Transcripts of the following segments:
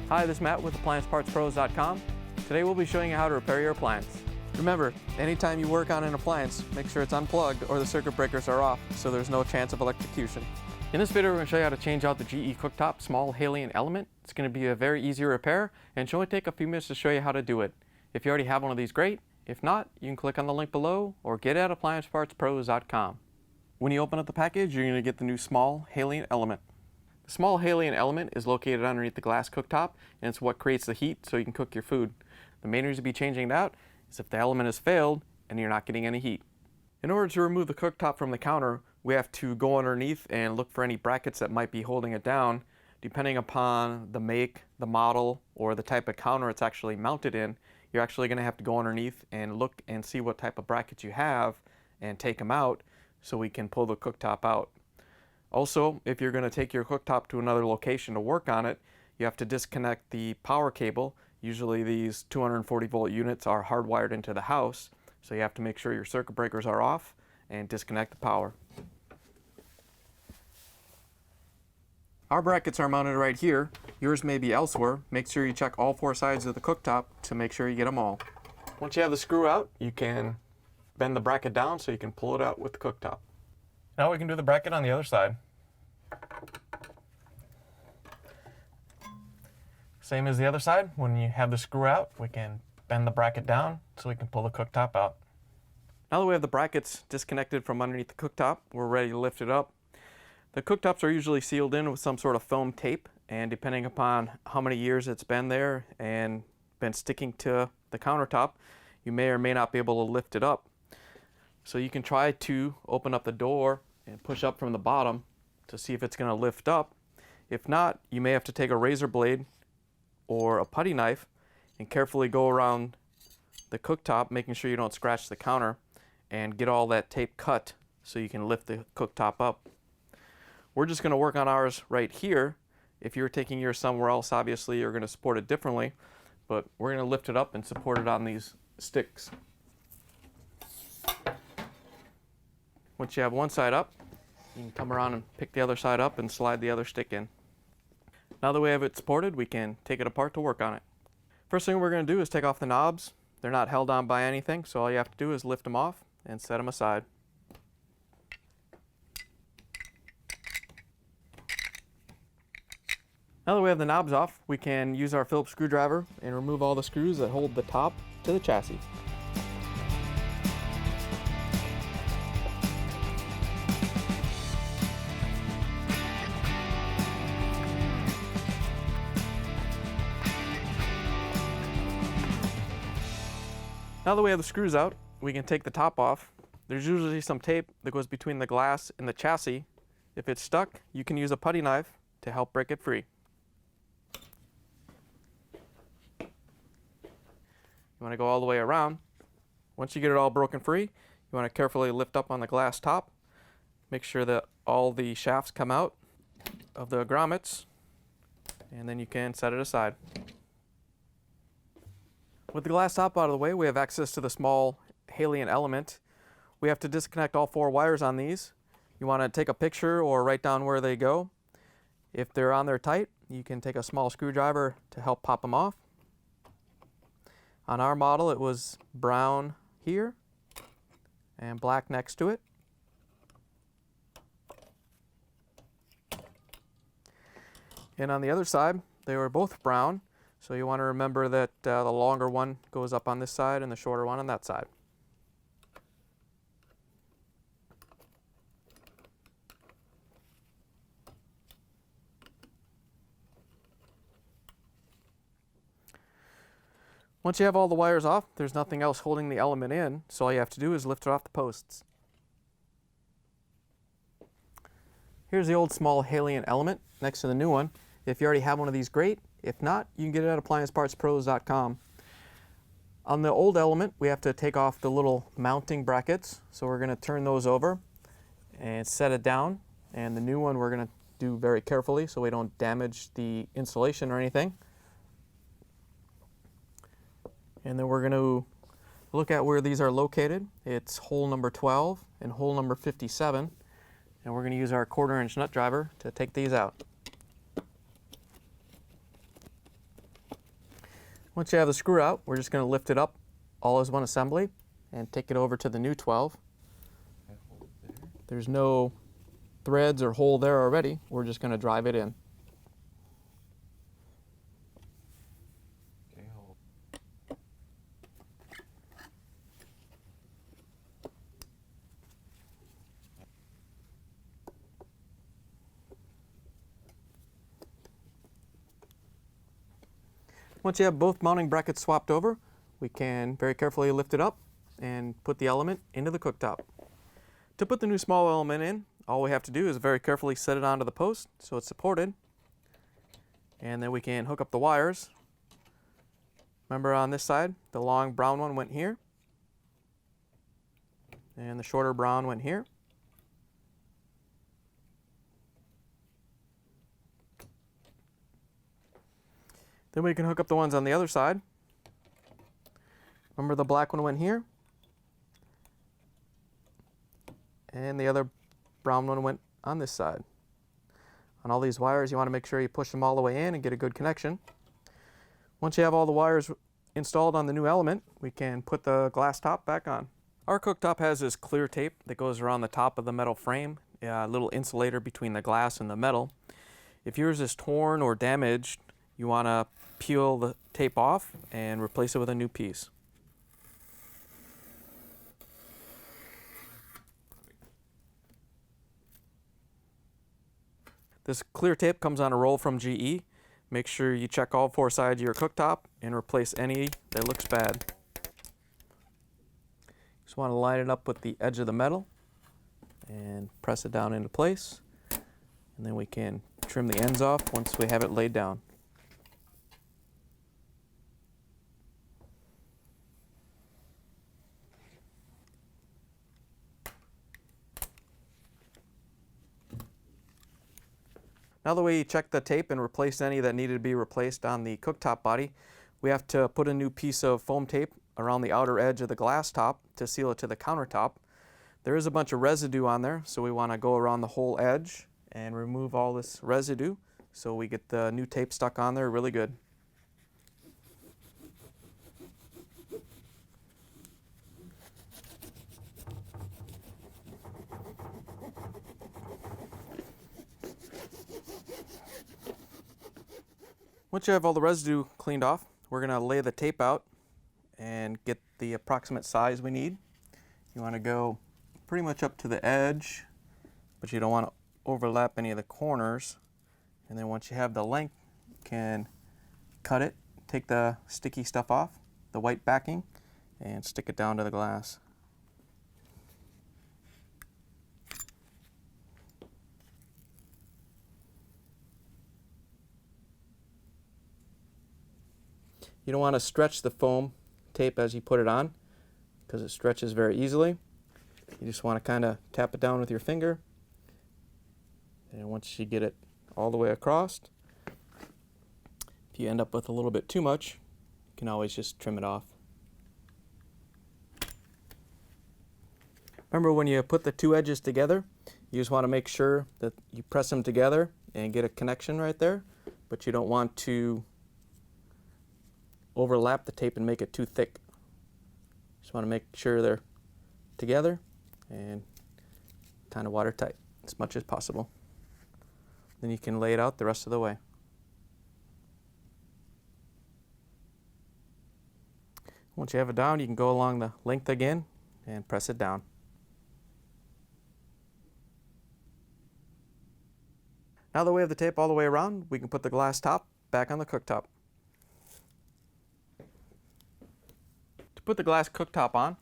Hi, this is Matt with AppliancePartsPros.com. Today we'll be showing you how to repair your appliance. Remember, anytime you work on an appliance, make sure it's unplugged or the circuit breakers are off so there's no chance of electrocution. In this video we're going to show you how to change out the GE Cooktop Small Haliant Element. It's going to be a very easy repair and should only take a few minutes to show you how to do it. If you already have one of these, great. If not, you can click on the link below or get it at AppliancePartsPros.com. When you open up the package, you're going to get the new Small Haliant Element. The Small Haliant Element is located underneath the glass cooktop, and it's what creates the heat so you can cook your food. The main reason to be changing it out is if the element has failed and you're not getting any heat. In order to remove the cooktop from the counter, we have to go underneath and look for any brackets that might be holding it down. Depending upon the make, the model, or the type of counter it's actually mounted in, you're actually going to have to go underneath and look and see what type of brackets you have and take them out so we can pull the cooktop out. Also, if you're going to take your cooktop to another location to work on it, you have to disconnect the power cable. Usually these 240 volt units are hardwired into the house, so you have to make sure your circuit breakers are off and disconnect the power. Our brackets are mounted right here. Yours may be elsewhere. Make sure you check all four sides of the cooktop to make sure you get them all. Once you have the screw out, you can bend the bracket down so you can pull it out with the cooktop. Now we can do the bracket on the other side. Same as the other side. When you have the screw out, we can bend the bracket down so we can pull the cooktop out. Now that we have the brackets disconnected from underneath the cooktop, we're ready to lift it up. The cooktops are usually sealed in with some sort of foam tape, and depending upon how many years it's been there and been sticking to the countertop, you may or may not be able to lift it up. So you can try to open up the door and push up from the bottom to see if it's going to lift up. If not, you may have to take a razor blade or a putty knife and carefully go around the cooktop, making sure you don't scratch the counter, and get all that tape cut so you can lift the cooktop up. We're just going to work on ours right here. If you're taking yours somewhere else, obviously you're going to support it differently, but we're going to lift it up and support it on these sticks. Once you have one side up, you can come around and pick the other side up and slide the other stick in. Now that we have it supported, we can take it apart to work on it. First thing we're going to do is take off the knobs. They're not held on by anything, so all you have to do is lift them off and set them aside. Now that we have the knobs off, we can use our Phillips screwdriver and remove all the screws that hold the top to the chassis. Now that we have the screws out, we can take the top off. There's usually some tape that goes between the glass and the chassis. If it's stuck, you can use a putty knife to help break it free. You want to go all the way around. Once you get it all broken free, you want to carefully lift up on the glass top. Make sure that all the shafts come out of the grommets, and then you can set it aside. With the glass top out of the way, we have access to the Small Haliant Element. We have to disconnect all four wires on these. You want to take a picture or write down where they go. If they're on there tight, you can take a small screwdriver to help pop them off. On our model, it was brown here and black next to it. And on the other side, they were both brown. So you want to remember that the longer one goes up on this side and the shorter one on that side. Once you have all the wires off, there's nothing else holding the element in, so all you have to do is lift it off the posts. Here's the old Small Haliant Element next to the new one. If you already have one of these, great. If not, you can get it at AppliancePartsPros.com. On the old element, we have to take off the little mounting brackets, so we're going to turn those over and set it down. And the new one we're going to do very carefully so we don't damage the insulation or anything. And then we're going to look at where these are located. It's hole number 12 and hole number 57. And we're going to use our 1/4 inch nut driver to take these out. Once you have the screw out, we're just going to lift it up all as one assembly and take it over to the new 12. There's no threads or hole there already. We're just going to drive it in. Once you have both mounting brackets swapped over, we can very carefully lift it up and put the element into the cooktop. To put the new small element in, all we have to do is very carefully set it onto the post so it's supported. And then we can hook up the wires. Remember on this side, the long brown one went here, and the shorter brown went here. Then we can hook up the ones on the other side. Remember the black one went here, and the other brown one went on this side. On all these wires, you want to make sure you push them all the way in and get a good connection. Once you have all the wires installed on the new element, we can put the glass top back on. Our cooktop has this clear tape that goes around the top of the metal frame, a little insulator between the glass and the metal. If yours is torn or damaged, you want to peel the tape off and replace it with a new piece. This clear tape comes on a roll from GE. Make sure you check all four sides of your cooktop and replace any that looks bad. Just want to line it up with the edge of the metal and press it down into place. And then we can trim the ends off once we have it laid down. Now the way you check the tape and replace any that needed to be replaced on the cooktop body, we have to put a new piece of foam tape around the outer edge of the glass top to seal it to the countertop. There is a bunch of residue on there, so we want to go around the whole edge and remove all this residue so we get the new tape stuck on there really good. Once you have all the residue cleaned off, we're going to lay the tape out and get the approximate size we need. You want to go pretty much up to the edge, but you don't want to overlap any of the corners. And then once you have the length, you can cut it, take the sticky stuff off, the white backing, and stick it down to the glass. You don't want to stretch the foam tape as you put it on because it stretches very easily. You just want to kind of tap it down with your finger, and once you get it all the way across, if you end up with a little bit too much, you can always just trim it off. Remember, when you put the two edges together, you just want to make sure that you press them together and get a connection right there, but you don't want to overlap the tape and make it too thick. Just want to make sure they're together and kind of watertight as much as possible. Then you can lay it out the rest of the way. Once you have it down, you can go along the length again and press it down. Now that we have the tape all the way around, we can put the glass top back on the cooktop. Put the glass cooktop on,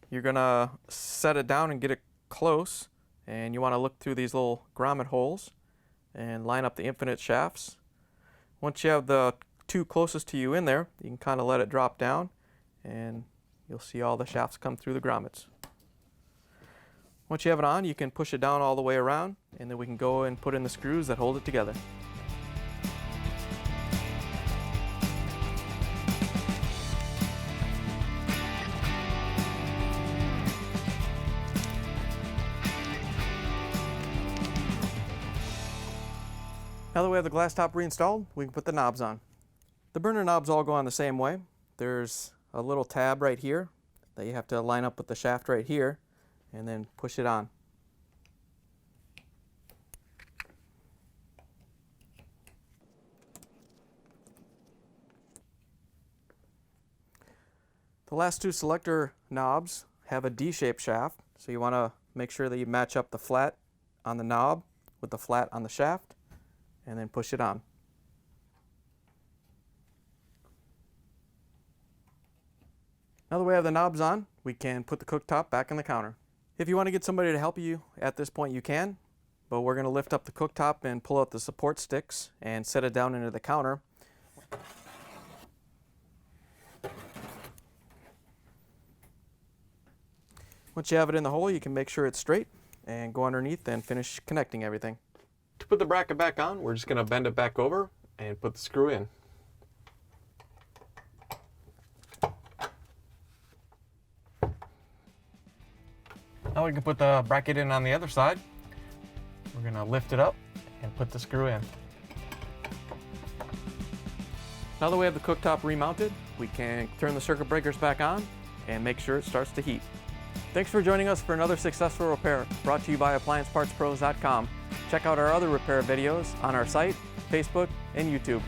you're gonna set it down and get it close, and you want to look through these little grommet holes and line up the infinite shafts. Once you have the two closest to you in there, you can kind of let it drop down and you'll see all the shafts come through the grommets. Once you have it on, you can push it down all the way around, and then we can go and put in the screws that hold it together. Now that we have the glass top reinstalled, we can put the knobs on. The burner knobs all go on the same way. There's a little tab right here that you have to line up with the shaft right here and then push it on. The last two selector knobs have a D-shaped shaft, so you want to make sure that you match up the flat on the knob with the flat on the shaft and then push it on. Now that we have the knobs on, we can put the cooktop back on the counter. If you want to get somebody to help you at this point, you can, but we're going to lift up the cooktop and pull out the support sticks and set it down into the counter. Once you have it in the hole, you can make sure it's straight and go underneath and finish connecting everything. To put the bracket back on, we're just going to bend it back over and put the screw in. Now we can put the bracket in on the other side. We're going to lift it up and put the screw in. Now that we have the cooktop remounted, we can turn the circuit breakers back on and make sure it starts to heat. Thanks for joining us for another successful repair brought to you by AppliancePartsPros.com. Check out our other repair videos on our site, Facebook, and YouTube.